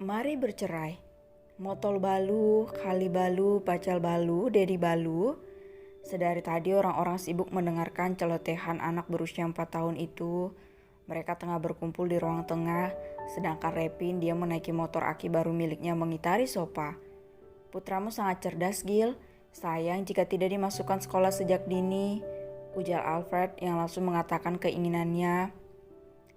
Mari bercerai. Motol balu, kali balu, pacal balu, dedi balu. Sedari tadi orang-orang sibuk mendengarkan celotehan anak berusia 4 tahun itu. Mereka tengah berkumpul di ruang tengah, sedangkan Repin dia menaiki motor aki baru miliknya mengitari sofa. Putramu sangat cerdas, Gil. Sayang jika tidak dimasukkan sekolah sejak dini, ujar Alfred yang langsung mengatakan keinginannya.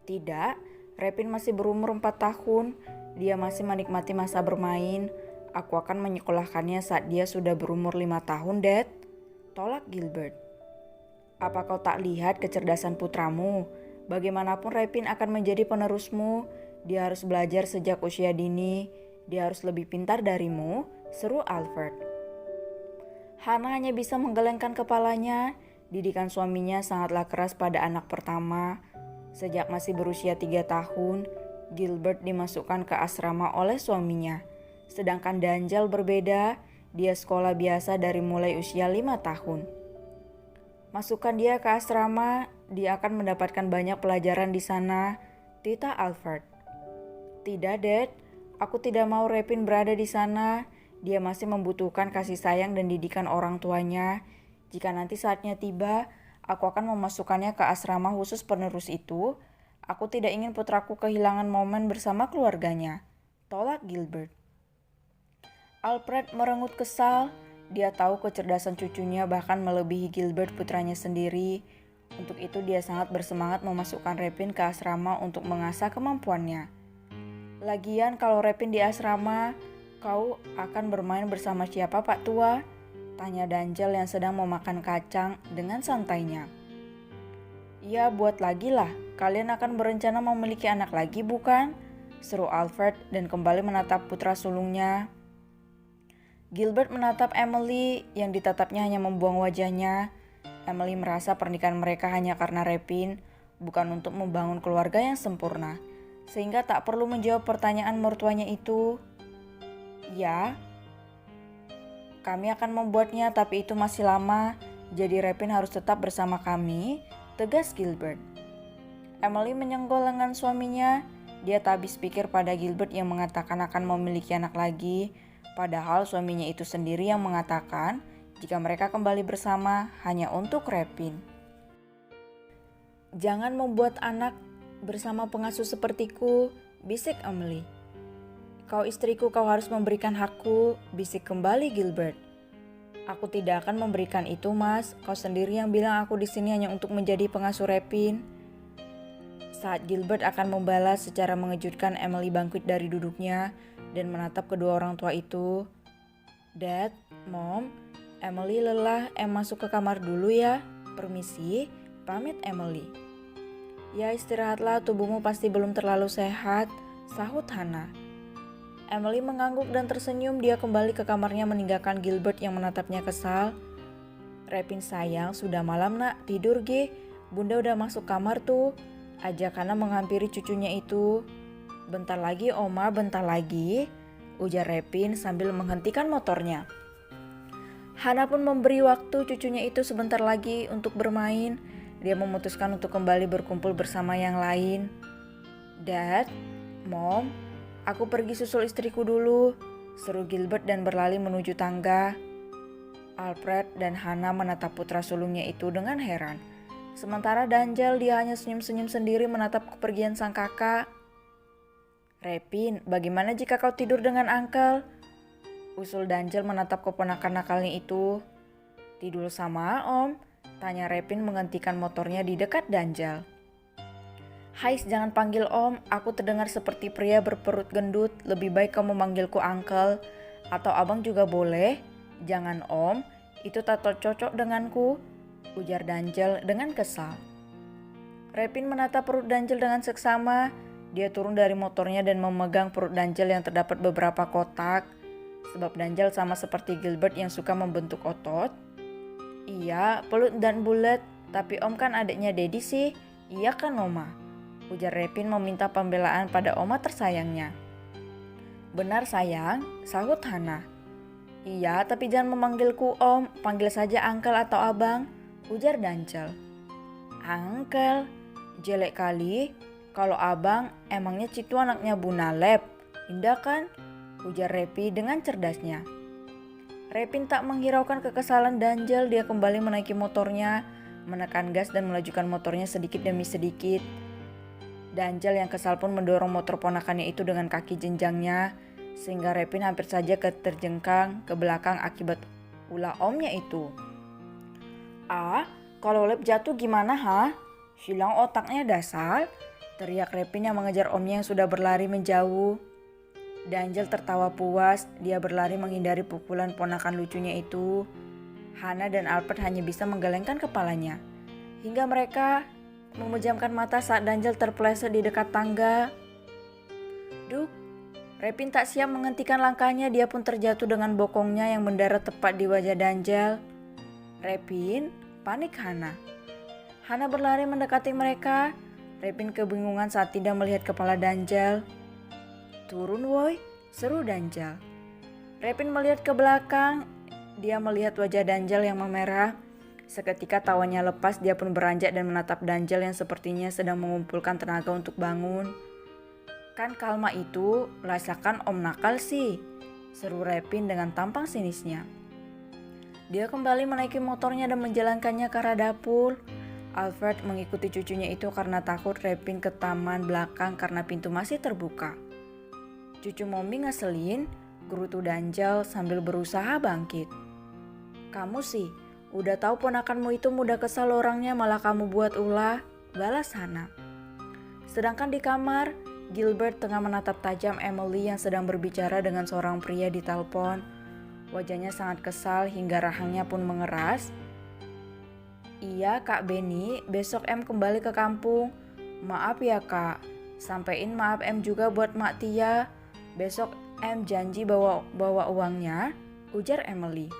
Tidak, Repin masih berumur 4 tahun. Dia masih menikmati masa bermain. Aku akan menyekolahkannya saat dia sudah berumur 5 tahun, Dad. Tolak Gilbert. Apa kau tak lihat kecerdasan putramu? Bagaimanapun Repin akan menjadi penerusmu. Dia harus belajar sejak usia dini. Dia harus lebih pintar darimu, seru Alfred. Hana hanya bisa menggelengkan kepalanya. Didikan suaminya sangatlah keras pada anak pertama. Sejak masih berusia 3 tahun, Gilbert dimasukkan ke asrama oleh suaminya. Sedangkan Danjal berbeda, dia sekolah biasa dari mulai usia 5 tahun. Masukkan dia ke asrama, dia akan mendapatkan banyak pelajaran di sana, tita Alfred. Tidak, Dad, aku tidak mau Repin berada di sana. Dia masih membutuhkan kasih sayang dan didikan orang tuanya. Jika nanti saatnya tiba, aku akan memasukkannya ke asrama khusus penerus itu. Aku tidak ingin putraku kehilangan momen bersama keluarganya. Tolak Gilbert. Alfred merengut kesal. Dia tahu kecerdasan cucunya bahkan melebihi Gilbert putranya sendiri. Untuk itu dia sangat bersemangat memasukkan Repin ke asrama untuk mengasah kemampuannya. Lagian kalau Repin di asrama, kau akan bermain bersama siapa Pak Tua? Tanya Danjal yang sedang memakan kacang dengan santainya. Ya, buat lagi lah. Kalian akan berencana memiliki anak lagi, bukan? Seru Alfred dan kembali menatap putra sulungnya. Gilbert menatap Emily yang ditatapnya hanya membuang wajahnya. Emily merasa pernikahan mereka hanya karena Repin, bukan untuk membangun keluarga yang sempurna, sehingga tak perlu menjawab pertanyaan mertuanya itu. Ya, kami akan membuatnya, tapi itu masih lama, jadi Repin harus tetap bersama kami, tegas Gilbert. Emily menyenggol lengan suaminya. Dia tak habis pikir pada Gilbert yang mengatakan akan memiliki anak lagi, padahal suaminya itu sendiri yang mengatakan jika mereka kembali bersama hanya untuk Repin. Jangan membuat anak bersama pengasuh sepertiku, bisik Emily. Kau istriku, kau harus memberikan hakku, bisik kembali Gilbert. Aku tidak akan memberikan itu, Mas. Kau sendiri yang bilang aku di sini hanya untuk menjadi pengasuh Repin. Saat Gilbert akan membalas, secara mengejutkan Emily bangkit dari duduknya dan menatap kedua orang tua itu. Dad, Mom, Emily lelah, masuk ke kamar dulu ya. Permisi, pamit Emily. Ya istirahatlah, tubuhmu pasti belum terlalu sehat, sahut Hana. Emily mengangguk dan tersenyum. Dia kembali ke kamarnya meninggalkan Gilbert yang menatapnya kesal. Repin sayang, sudah malam nak, tidur ge. Bunda udah masuk kamar tuh. Ajak Hana menghampiri cucunya itu. Bentar lagi Oma, bentar lagi, ujar Repin sambil menghentikan motornya. Hana pun memberi waktu cucunya itu sebentar lagi untuk bermain. Dia memutuskan untuk kembali berkumpul bersama yang lain. Dad, Mom, aku pergi susul istriku dulu, seru Gilbert dan berlari menuju tangga. Alfred dan Hana menatap putra sulungnya itu dengan heran. Sementara Danjal dia hanya senyum-senyum sendiri menatap kepergian sang kakak. Repin, bagaimana jika kau tidur dengan Uncle? Usul Danjal menatap keponakan nakalnya itu. Tidur sama Om, tanya Repin menghentikan motornya di dekat Danjal. Hais, jangan panggil Om, aku terdengar seperti pria berperut gendut, lebih baik kamu manggilku Uncle. Atau Abang juga boleh. Jangan Om, itu tak cocok denganku, ujar Danjal dengan kesal. Repin menatap perut Danjal dengan seksama. Dia turun dari motornya dan memegang perut Danjal yang terdapat beberapa kotak. Sebab Danjal sama seperti Gilbert yang suka membentuk otot. Iya, pelut dan bulat, Tapi Om kan adiknya Dedi sih. Iya kan Oma? Ujar Repin meminta pembelaan pada Oma tersayangnya. Benar sayang, sahut Hana. Iya, tapi jangan memanggilku Om, panggil saja Uncle atau Abang, ujar Dancel. Uncle, jelek kali. Kalau Abang, emangnya Citu anaknya Bu Nalep. Indah kan? Ujar Repi dengan cerdasnya. Repin tak menghiraukan kekesalan Dancel, dia kembali menaiki motornya, menekan gas dan melajukan motornya sedikit demi sedikit. Dancel yang kesal pun mendorong motor ponakannya itu dengan kaki jenjangnya, sehingga Repin hampir saja terjengkang ke belakang akibat ulah omnya itu. Ah, kalau Lep jatuh gimana ha? Hilang otaknya dasar, teriak Repin yang mengejar omnya yang sudah berlari menjauh. Dancel tertawa puas, dia berlari menghindari pukulan ponakan lucunya itu. Hana dan Albert hanya bisa menggelengkan kepalanya, hingga mereka memejamkan mata saat Dancel terpeleset di dekat tangga. Duk, Repin tak siap menghentikan langkahnya, dia pun terjatuh dengan bokongnya yang mendarat tepat di wajah Dancel. Repin, panik Hana. Hana berlari mendekati mereka. Repin kebingungan saat tidak melihat kepala Dancel. Turun woi, seru Dancel. Repin melihat ke belakang, dia melihat wajah Dancel yang memerah. Seketika tawanya lepas, dia pun beranjak dan menatap Dancel yang sepertinya sedang mengumpulkan tenaga untuk bangun. Kan Kalma itu, rasakan Om nakal sih, seru Repin dengan tampang sinisnya. Dia kembali menaiki motornya dan menjalankannya ke arah dapur. Alfred mengikuti cucunya itu karena takut Repin ke taman belakang karena pintu masih terbuka. Cucu Mommy ngeselin, gerutu Dancel sambil berusaha bangkit. Kamu sih, udah tahu ponakanmu itu mudah kesal orangnya malah kamu buat ulah, balas Hana. Sedangkan di kamar, Gilbert tengah menatap tajam Emily yang sedang berbicara dengan seorang pria di telepon. Wajahnya sangat kesal hingga rahangnya pun mengeras. Iya Kak Benny, besok Em kembali ke kampung. Maaf ya Kak, sampein maaf Em juga buat Mak Tia. Besok Em janji bawa uangnya, ujar Emily.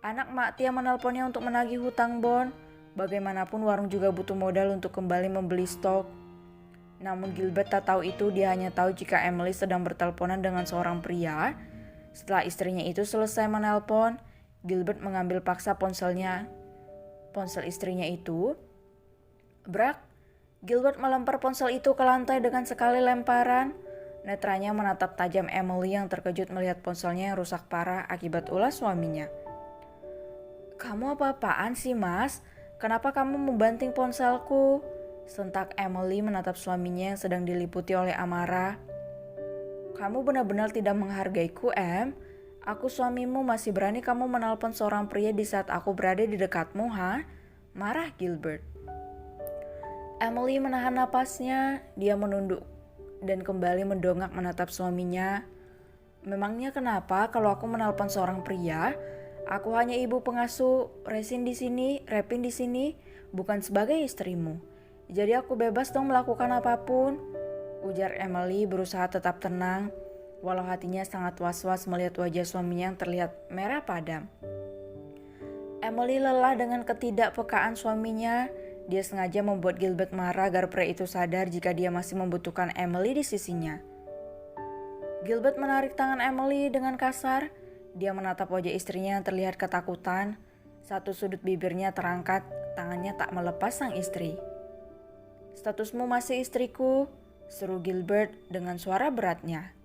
Anak Mak Tia menelponnya untuk menagih hutang bon. Bagaimanapun warung juga butuh modal untuk kembali membeli stok. Namun Gilbert tak tahu itu, dia hanya tahu jika Emily sedang berteleponan dengan seorang pria. Setelah istrinya itu selesai menelpon, Gilbert mengambil paksa ponsel istrinya itu. Brak, Gilbert melempar ponsel itu ke lantai dengan sekali lemparan. Netranya menatap tajam Emily yang terkejut melihat ponselnya yang rusak parah akibat ulah suaminya. Kamu apa-apaan sih Mas? Kenapa kamu membanting ponselku? Sentak Emily menatap suaminya yang sedang diliputi oleh amarah. Kamu benar-benar tidak menghargaiku, Em. Aku suamimu, masih berani kamu menelpon seorang pria di saat aku berada di dekatmu, ha? Marah Gilbert. Emily menahan napasnya, dia menunduk dan kembali mendongak menatap suaminya. Memangnya kenapa kalau aku menelpon seorang pria? Aku hanya ibu pengasuh, Repin di sini, bukan sebagai istrimu. Jadi aku bebas dong melakukan apapun, ujar Emily berusaha tetap tenang, walau hatinya sangat was-was melihat wajah suaminya yang terlihat merah padam. Emily lelah dengan ketidakpekaan suaminya. Dia sengaja membuat Gilbert marah agar pria itu sadar jika dia masih membutuhkan Emily di sisinya. Gilbert menarik tangan Emily dengan kasar. Dia menatap wajah istrinya yang terlihat ketakutan. Satu sudut bibirnya terangkat, tangannya tak melepas sang istri. Statusmu masih istriku, seru Gilbert dengan suara beratnya.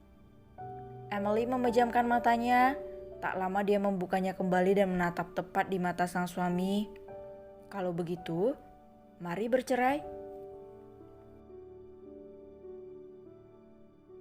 Emily memejamkan matanya. Tak lama dia membukanya kembali dan menatap tepat di mata sang suami. Kalau begitu, mari bercerai.